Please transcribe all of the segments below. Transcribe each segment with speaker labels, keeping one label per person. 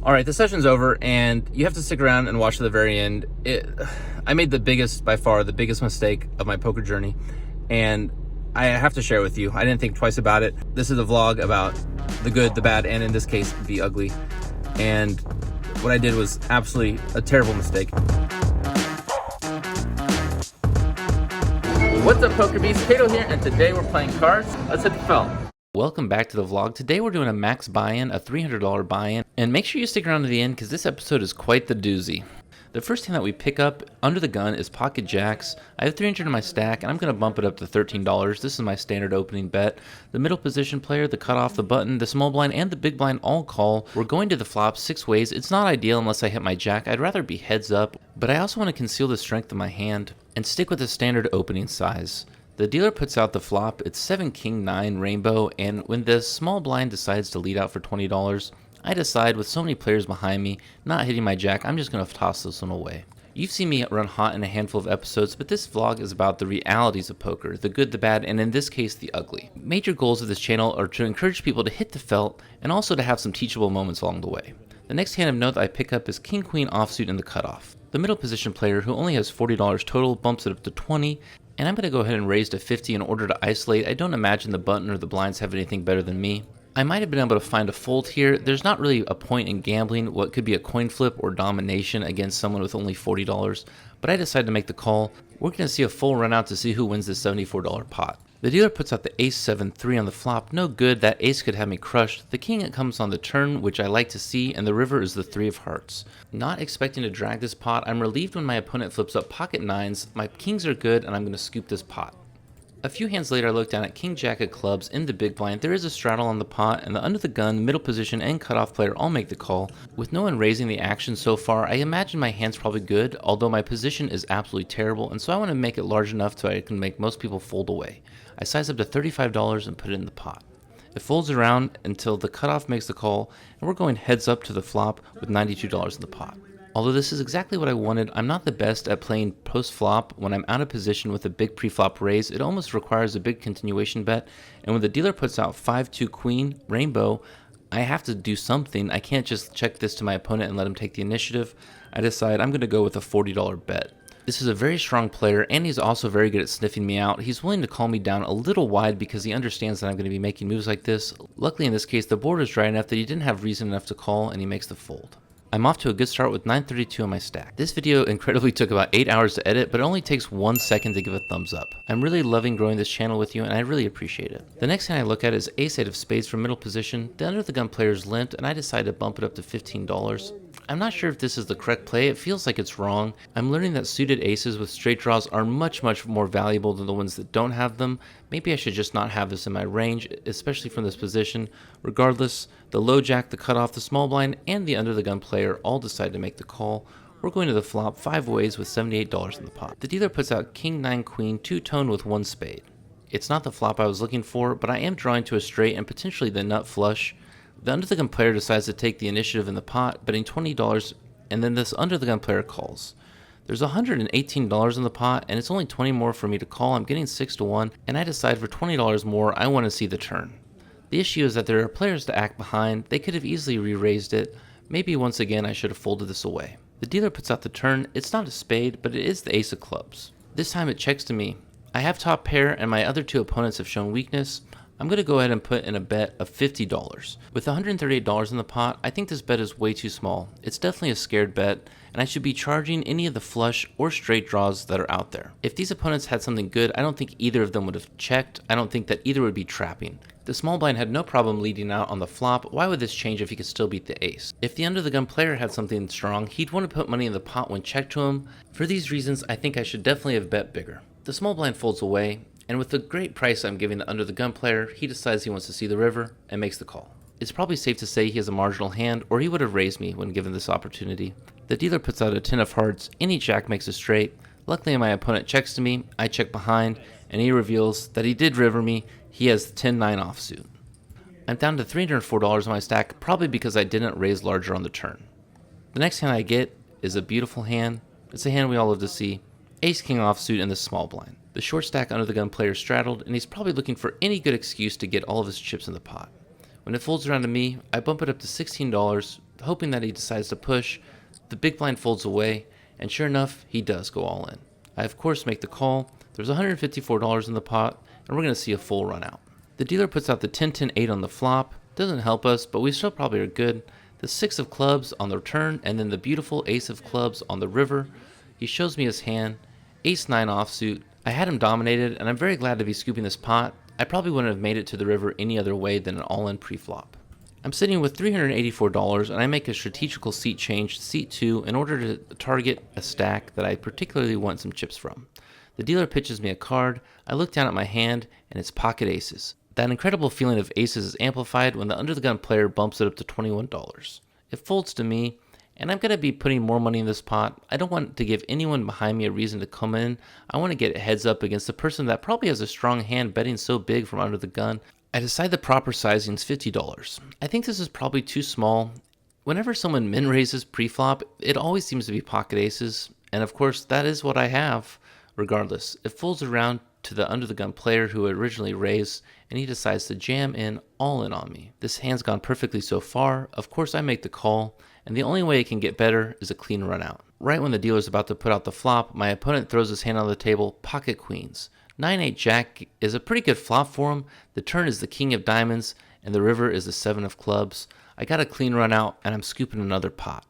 Speaker 1: Alright, the session's over, and you have to stick around and watch to the very end. I made by far the biggest mistake of my poker journey, and I have to share it with you. I didn't think twice about it. This is a vlog about the good, the bad, and in this case, the ugly. And what I did was absolutely a terrible mistake. What's up, Poker Beasts? Kato here, and today we're playing cards. Let's hit the film. Welcome back to the vlog. Today we're doing a max buy-in, a $300 buy-in, and make sure you stick around to the end because this episode is quite the doozy. The first thing that we pick up under the gun is pocket jacks. I have 300 in my stack, and I'm going to bump it up to $13. This is my standard opening bet. The middle position player, the cutoff, the button, the small blind, and the big blind all call. We're going to the flop 6 ways. It's not ideal unless I hit my jack. I'd rather be heads up, but I also want to conceal the strength of my hand and stick with the standard opening size. The dealer puts out the flop. It's 7 King 9 rainbow, and when the small blind decides to lead out for $20, I decide, with so many players behind me, not hitting my jack, I'm just going to toss this one away. You've seen me run hot in a handful of episodes, but this vlog is about the realities of poker, the good, the bad, and in this case, the ugly. Major goals of this channel are to encourage people to hit the felt, and also to have some teachable moments along the way. The next hand of note that I pick up is King Queen offsuit in the cutoff. The middle position player, who only has $40 total, bumps it up to $20, and I'm going to go ahead and raise to $50 in order to isolate. I don't imagine the button or the blinds have anything better than me. I might have been able to find a fold here. There's not really a point in gambling what could be a coin flip or domination against someone with only $40, but I decided to make the call. We're going to see a full run out to see who wins this $74 pot. The dealer puts out the ace 7-3 on the flop. No good, that ace could have me crushed. The king comes on the turn, which I like to see, and the river is the 3 of hearts. Not expecting to drag this pot, I'm relieved when my opponent flips up pocket nines. My kings are good, and I'm going to scoop this pot. A few hands later, I look down at king jack of clubs in the big blind. There is a straddle on the pot, and the under the gun, middle position, and cutoff player all make the call. With no one raising the action so far, I imagine my hand's probably good, although my position is absolutely terrible, and so I want to make it large enough so I can make most people fold away. I size up to $35 and put it in the pot. It folds around until the cutoff makes the call, and we're going heads up to the flop with $92 in the pot. Although this is exactly what I wanted, I'm not the best at playing post-flop. When I'm out of position with a big pre-flop raise, it almost requires a big continuation bet, and when the dealer puts out 5-2 queen rainbow, I have to do something. I can't just check this to my opponent and let him take the initiative. I decide I'm going to go with a $40 bet. This is a very strong player, and he's also very good at sniffing me out. He's willing to call me down a little wide because he understands that I'm going to be making moves like this. Luckily in this case, the board is dry enough that he didn't have reason enough to call, and he makes the fold. I'm off to a good start with 932 on my stack. This video incredibly took about 8 hours to edit, but it only takes 1 second to give a thumbs up. I'm really loving growing this channel with you, and I really appreciate it. The next thing I look at is ace-8 of spades from middle position. The under the gun player is limped, and I decide to bump it up to $15. I'm not sure if this is the correct play. It feels like it's wrong. I'm learning that suited aces with straight draws are much more valuable than the ones that don't have them. Maybe I should just not have this in my range, especially from this position. Regardless, the low jack, the cutoff, the small blind, and the under the gun player all decide to make the call. We're going to the flop 5 ways with $78 in the pot. The dealer puts out king 9 queen, 2-tone with 1 spade. It's not the flop I was looking for, but I am drawing to a straight and potentially the nut flush. The under the gun player decides to take the initiative in the pot, betting $20, and then this under the gun player calls. There's $118 in the pot, and it's only 20 more for me to call. I'm getting 6-1, and I decide for $20 more, I want to see the turn. The issue is that there are players to act behind. They could have easily re-raised it. Maybe once again I should have folded this away. The dealer puts out the turn. It's not a spade, but it is the ace of clubs. This time it checks to me. I have top pair, and my other 2 opponents have shown weakness. I'm going to go ahead and put in a bet of $50. With $138 in the pot, I think this bet is way too small. It's definitely a scared bet, and I should be charging any of the flush or straight draws that are out there. If these opponents had something good, I don't think either of them would have checked. I don't think that either would be trapping. The small blind had no problem leading out on the flop. Why would this change if he could still beat the ace? If the under the gun player had something strong, he'd want to put money in the pot when checked to him. For these reasons, I think I should definitely have bet bigger. The small blind folds away, and with the great price I'm giving the under the gun player, he decides he wants to see the river and makes the call. It's probably safe to say he has a marginal hand, or he would have raised me when given this opportunity. The dealer puts out a 10 of hearts, any jack makes a straight. Luckily my opponent checks to me, I check behind, and he reveals that he did river me. He has 10-9 offsuit. I'm down to $304 on my stack, probably because I didn't raise larger on the turn. The next hand I get is a beautiful hand. It's a hand we all love to see. Ace-king offsuit in the small blind. The short stack under the gun player straddled, and he's probably looking for any good excuse to get all of his chips in the pot. When it folds around to me, I bump it up to $16. hoping that he decides to push. The big blind folds away, and sure enough, he does go all in. I of course make the call. There's $154 in the pot, and we're going to see a full run out. The dealer puts out the 10-10-8 on the flop. Doesn't help us, but we still probably are good. The 6 of clubs on the turn, and then the beautiful ace of clubs on the river. He shows me his hand, ace-9 offsuit. I had him dominated, and I'm very glad to be scooping this pot. I probably wouldn't have made it to the river any other way than an all-in pre-flop. I'm sitting with $384, and I make a strategical seat change to seat 2 in order to target a stack that I particularly want some chips from. The dealer pitches me a card. I look down at my hand, and it's pocket aces. That incredible feeling of aces is amplified when the under-the-gun player bumps it up to $21. It folds to me, and I'm going to be putting more money in this pot. I don't want to give anyone behind me a reason to come in. I want to get a heads up against the person that probably has a strong hand betting so big from under the gun. I decide the proper sizing is $50. I think this is probably too small. Whenever someone min raises pre-flop, it always seems to be pocket aces, and of course that is what I have. Regardless, it folds around to the under the gun player who originally raised, and he decides to jam in all in on me. This hand's gone perfectly so far. Of course I make the call, and the only way it can get better is a clean run out. Right when the dealer's about to put out the flop, my opponent throws his hand on the table, pocket queens. 9-8 jack is a pretty good flop for him. The turn is the king of diamonds, and the river is the 7 of clubs. I got a clean run out, and I'm scooping another pot.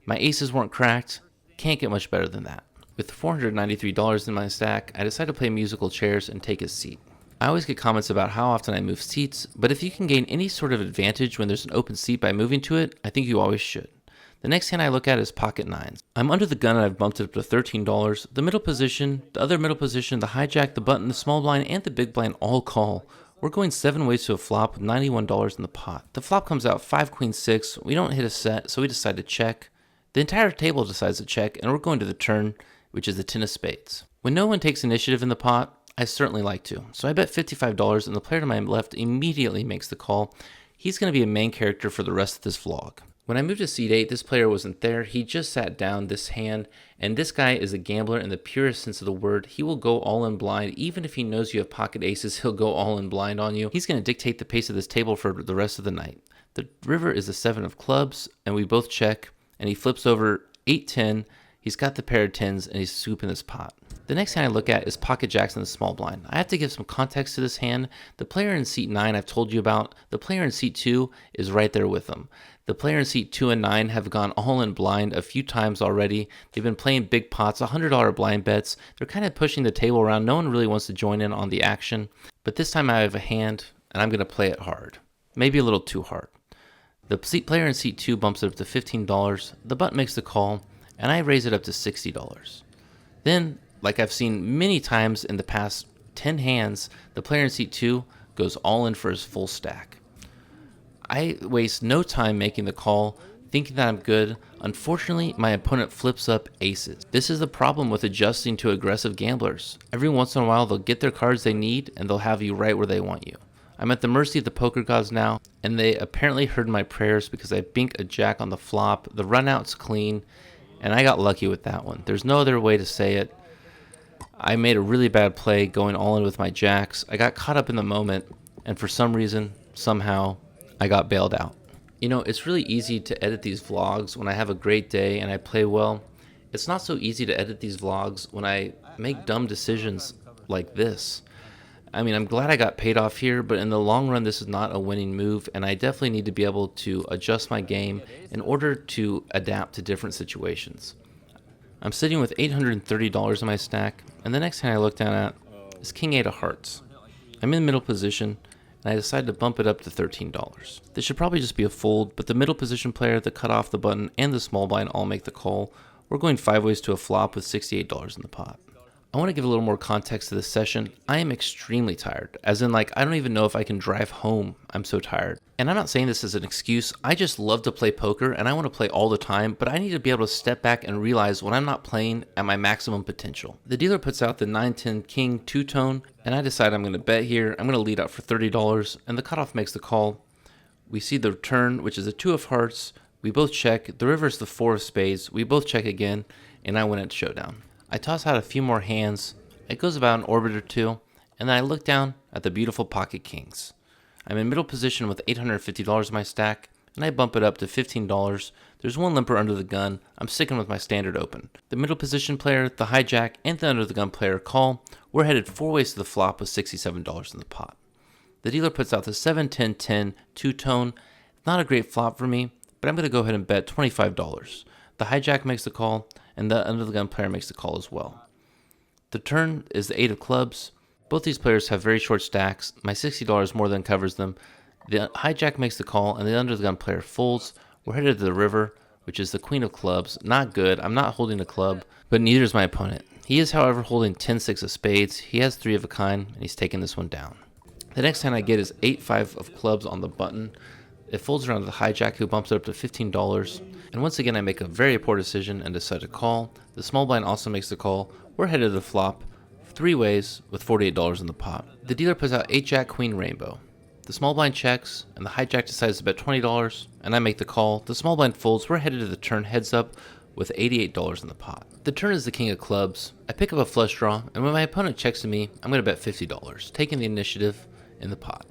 Speaker 1: My aces weren't cracked. Can't get much better than that. With $493 in my stack, I decide to play musical chairs and take his seat. I always get comments about how often I move seats, but if you can gain any sort of advantage when there's an open seat by moving to it, I think you always should. The next hand I look at is pocket 9s. I'm under the gun and I've bumped it up to $13. The middle position, the other middle position, the hijack, the button, the small blind, and the big blind all call. We're going 7 ways to a flop with $91 in the pot. The flop comes out 5 queen 6. We don't hit a set, so we decide to check. The entire table decides to check, and we're going to the turn, which is the 10 of spades. When no one takes initiative in the pot, I certainly like to. So I bet $55, and the player to my left immediately makes the call. He's going to be a main character for the rest of this vlog. When I moved to seat 8, this player wasn't there. He just sat down this hand, and this guy is a gambler in the purest sense of the word. He will go all in blind. Even if he knows you have pocket aces, he'll go all in blind on you. He's going to dictate the pace of this table for the rest of the night. The river is the 7 of clubs, and we both check, and he flips over 8-10. He's got the pair of 10s, and he's scooping this pot. The next hand I look at is pocket jacks in the small blind. I have to give some context to this hand. The player in seat 9 I've told you about. The player in seat 2 is right there with him. The player in seat 2 and 9 have gone all in blind a few times already. They've been playing big pots, $100 blind bets. They're kind of pushing the table around. No one really wants to join in on the action. But this time I have a hand, and I'm going to play it hard. Maybe a little too hard. The player in seat 2 bumps it up to $15. The button makes the call, and I raise it up to $60. Then, like I've seen many times in the past 10 hands, the player in seat 2 goes all in for his full stack. I waste no time making the call, thinking that I'm good. Unfortunately, my opponent flips up aces. This is the problem with adjusting to aggressive gamblers. Every once in a while, they'll get their cards they need, and they'll have you right where they want you. I'm at the mercy of the poker gods now, and they apparently heard my prayers because I bink a jack on the flop. The run out's clean, and I got lucky with that one. There's no other way to say it. I made a really bad play going all in with my jacks. I got caught up in the moment, and for some reason, somehow, I got bailed out. You know, it's really easy to edit these vlogs when I have a great day and I play well. It's not so easy to edit these vlogs when I make dumb decisions like this. I mean, I'm glad I got paid off here, but in the long run, this is not a winning move, and I definitely need to be able to adjust my game in order to adapt to different situations. I'm sitting with $830 in my stack, and the next hand I look down at is King 8 of hearts. I'm in the middle position, and I decide to bump it up to $13. This should probably just be a fold, but the middle position player, the cut off the button, and the small blind all make the call. We're going 5 ways to a flop with $68 in the pot. I want to give a little more context to this session. I am extremely tired, as in like I don't even know if I can drive home. I'm so tired. And I'm not saying this as an excuse. I just love to play poker and I want to play all the time, but I need to be able to step back and realize when I'm not playing at my maximum potential. The dealer puts out the 9-10 king two-tone, and I decide I'm going to bet here. I'm going to lead out for $30, and the cutoff makes the call. We see the turn, which is a 2 of hearts. We both check. The river is the 4 of spades. We both check again, and I win at showdown. I toss out a few more hands. It goes about an orbit or two, and then I look down at the beautiful pocket kings. I'm in middle position with $850 in my stack, and I bump it up to $15. There's one limper under the gun. I'm sticking with my standard open. The middle position player, the hijack, and the under the gun player call. We're headed 4 ways to the flop with $67 in the pot. The dealer puts out the 7-10-10 two-tone. Not a great flop for me, but I'm going to go ahead and bet $25. The hijack makes the call, and the under the gun player makes the call as well. The turn is the 8 of clubs. Both these players have very short stacks. My $60 more than covers them. The hijack makes the call, and the under the gun player folds. We're headed to the river, which is the queen of clubs. Not good. I'm not holding a club, but neither is my opponent. He is, however, holding 10-6 of spades. He has 3 of a kind, and he's taking this one down. The next hand I get is 8-5 of clubs on the button. It folds around to the hijack, who bumps it up to $15. And once again, I make a very poor decision and decide to call. The small blind also makes the call. We're headed to the flop 3 ways with $48 in the pot. The dealer puts out 8-jack queen rainbow. The small blind checks, and the hijack decides to bet $20, and I make the call. The small blind folds. We're headed to the turn heads up with $88 in the pot. The turn is the king of clubs. I pick up a flush draw, and when my opponent checks to me, I'm going to bet $50, taking the initiative in the pot.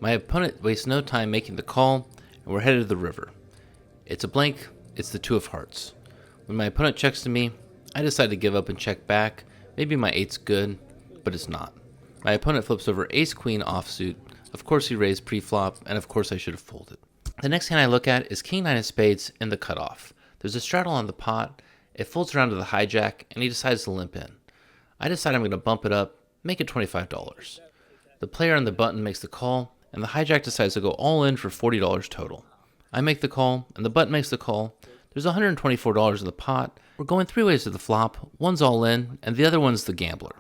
Speaker 1: My opponent wastes no time making the call, and we're headed to the river. It's a blank. It's the 2 of hearts. When my opponent checks to me, I decide to give up and check back. Maybe my 8's good, but it's not. My opponent flips over ace-queen offsuit. Of course he raised pre-flop, and of course I should have folded. The next hand I look at is king 9 of spades in the cutoff. There's a straddle on the pot. It folds around to the hijack, and he decides to limp in. I decide I'm going to bump it up, make it $25. The player on the button makes the call, and the hijack decides to go all in for $40 total. I make the call, and the button makes the call. There's $124 in the pot. We're going 3 ways to the flop. One's all in, and the other one's the gambler.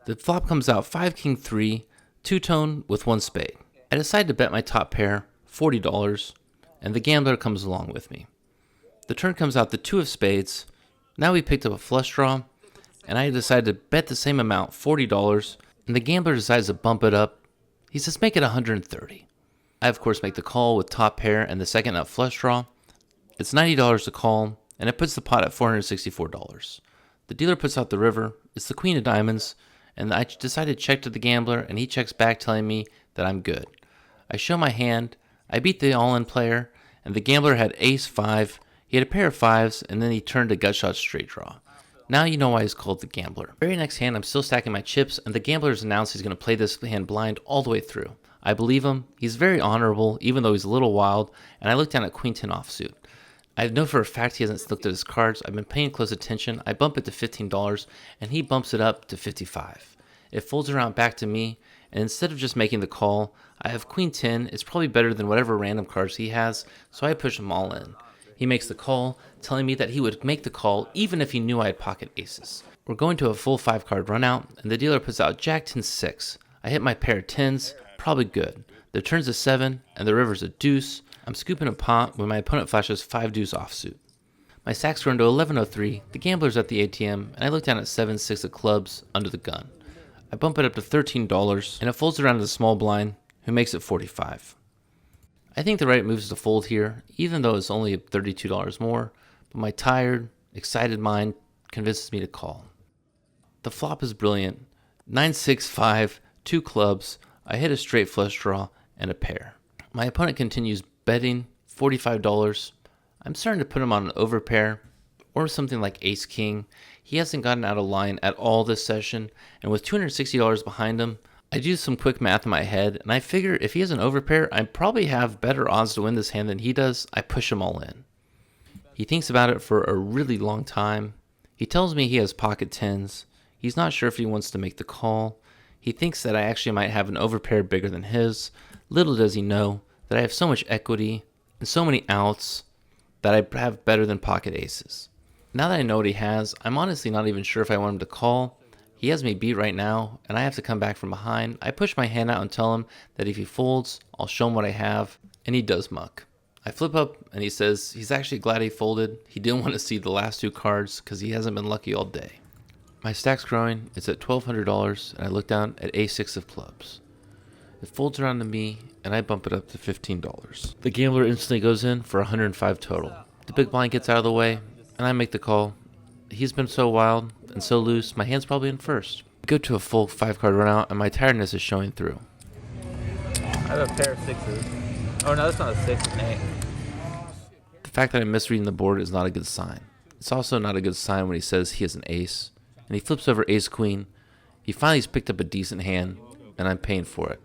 Speaker 1: The flop comes out 5-king-3, two-tone with 1 spade. I decide to bet my top pair, $40, and the gambler comes along with me. The turn comes out the 2 of spades. Now we picked up a flush draw, and I decide to bet the same amount, $40, and the gambler decides to bump it up. He says make it $130. I of course make the call with top pair and the second up flush draw. It's $90 to call, and it puts the pot at $464. The dealer puts out the river. It's the queen of diamonds, and I decide to check to the gambler, and he checks back telling me that I'm good. I show my hand. I beat the all-in player, and the gambler had ace-5. He had a pair of 5s, and then he turned a gut shot straight draw. Now you know why he's called the gambler. Very next hand, I'm still stacking my chips, and the gambler's announced he's going to play this hand blind all the way through. I believe him. He's very honorable, even though he's a little wild, and I look down at queen 10 offsuit. I know for a fact he hasn't looked at his cards. I've been paying close attention. I bump it to $15, and he bumps it up to $55. It folds around back to me, and instead of just making the call, I have queen 10. It's probably better than whatever random cards he has, so I push him all in. He makes the call, telling me that he would make the call even if he knew I had pocket aces. We're going to a full 5-card run out, and the dealer puts out jack 10-6. I hit my pair of 10s, probably good. The turn's a 7, and the river's a deuce. I'm scooping a pot when my opponent flashes 5 deuce offsuit. My stacks run to 1103, the gambler's at the ATM, and I look down at 7-6 of clubs under the gun. I bump it up to $13, and it folds around to the small blind, who makes it $45. I think the right move is to fold here, even though it's only $32 more, but my tired, excited mind convinces me to call. The flop is brilliant. 9-6-5, 2 clubs. I hit a straight flush draw and a pair. My opponent continues betting $45. I'm starting to put him on an overpair or something like ace-king. He hasn't gotten out of line at all this session, and with $260 behind him, I do some quick math in my head, and I figure if he has an overpair, I probably have better odds to win this hand than he does. I push him all in. He thinks about it for a really long time. He tells me he has pocket 10s. He's not sure if he wants to make the call. He thinks that I actually might have an overpair bigger than his. Little does he know that I have so much equity and so many outs that I have better than pocket aces. Now that I know what he has, I'm honestly not even sure if I want him to call. He has me beat right now, and I have to come back from behind. I push my hand out and tell him that if he folds, I'll show him what I have, and he does muck. I flip up, and he says he's actually glad he folded. He didn't want to see the last 2 cards because he hasn't been lucky all day. My stack's growing. It's at $1,200, and I look down at a6 of clubs. It folds around to me, and I bump it up to $15. The gambler instantly goes in for $105 total. The big blind gets out of the way, and I make the call. He's been so wild and so loose, my hand's probably in first. I go to a full 5-card run out, and my tiredness is showing through.
Speaker 2: I have a pair of 6s.
Speaker 1: Oh no, that's not a 6, it's an 8. The fact that I'm misreading the board is not a good sign. It's also not a good sign when he says he has an ace, and he flips over ace queen. He finally's picked up a decent hand, and I'm paying for it.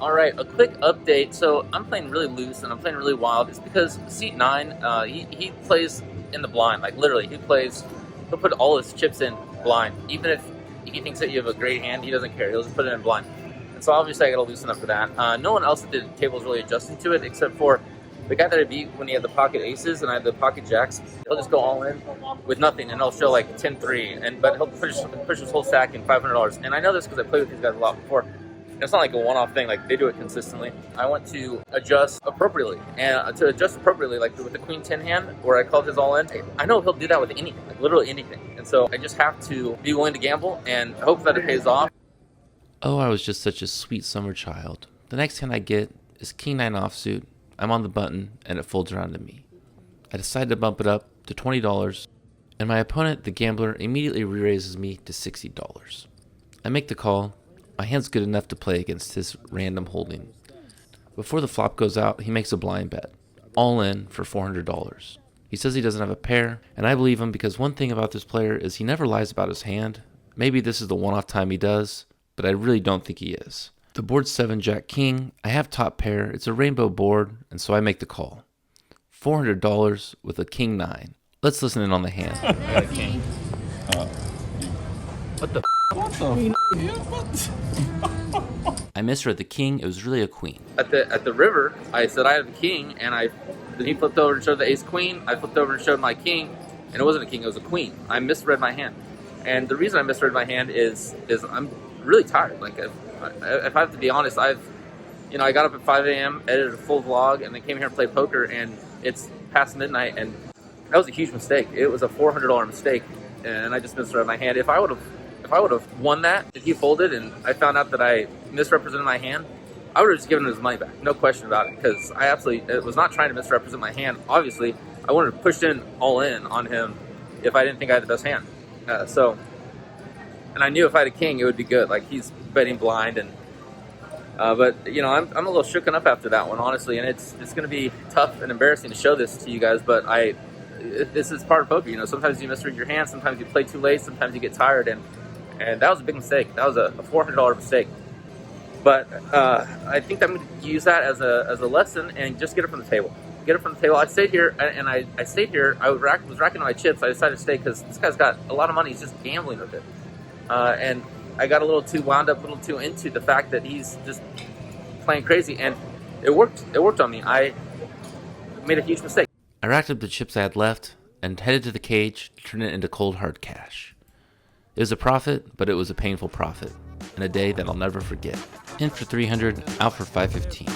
Speaker 1: Alright, a quick update. So I'm playing really loose and I'm playing really wild. It's because seat 9, he plays in the blind. Like literally, he'll put all his chips in blind. Even if he thinks that you have a great hand, he doesn't care. He'll just put it in blind. And so obviously I gotta loosen up for that. No one else at the table is really adjusting to it except for the guy that I beat when he had the pocket aces and I had the pocket jacks. He'll just go all in with nothing and he'll show like 10-3, but he'll push his whole stack in $500. And I know this because I played with these guys a lot before. It's not like a one-off thing, like they do it consistently. I want to adjust appropriately, and to adjust appropriately, like with the queen 10 hand, where I called his all in, I know he'll do that with anything, like literally anything. And so I just have to be willing to gamble and hope that it pays off. Oh, I was just such a sweet summer child. The next hand I get is king 9 offsuit. I'm on the button, and it folds around to me. I decide to bump it up to $20, and my opponent, the gambler, immediately re-raises me to $60. I make the call. My hand's good enough to play against his random holding. Before the flop goes out, he makes a blind bet, all in for $400. He says he doesn't have a pair, and I believe him because one thing about this player is he never lies about his hand. Maybe this is the one-off time he does, but I really don't think he is. The board's 7 jack king. I have top pair. It's a rainbow board, and so I make the call. $400 with a king 9. Let's listen in on the hand. I got a king. What the? What the? I misread the king. It was really a queen. At the river, I said I had the king, and then he flipped over and showed the ace queen. I flipped over and showed my king, and it wasn't a king. It was a queen. I misread my hand, and the reason I misread my hand is I'm really tired. Like if I have to be honest, I got up at 5 a.m., edited a full vlog, and then came here and played poker, and it's past midnight, and that was a huge mistake. It was a $400 mistake, and I just misread my hand. If I would have won that, if he folded and I found out that I misrepresented my hand, I would have just given him his money back. No question about it, because I absolutely was not trying to misrepresent my hand. Obviously, I wouldn't have pushed in all in on him if I didn't think I had the best hand. And I knew if I had a king, it would be good. Like, he's betting blind, and but I'm a little shooken up after that one, honestly, and it's going to be tough and embarrassing to show this to you guys, but this is part of poker. Sometimes you misread your hand, sometimes you play too late, sometimes you get tired, and that was a big mistake. That was a $400 mistake. But I think I'm going to use that as a lesson and just get it from the table. Get it from the table. I stayed here, and I stayed here. I was racking my chips. I decided to stay because this guy's got a lot of money. He's just gambling with it. And I got a little too wound up, a little too into the fact that he's just playing crazy. And it worked. It worked on me. I made a huge mistake. I racked up the chips I had left and headed to the cage to turn it into cold hard cash. It was a profit, but it was a painful profit, and a day that I'll never forget. In for 300, out for 515.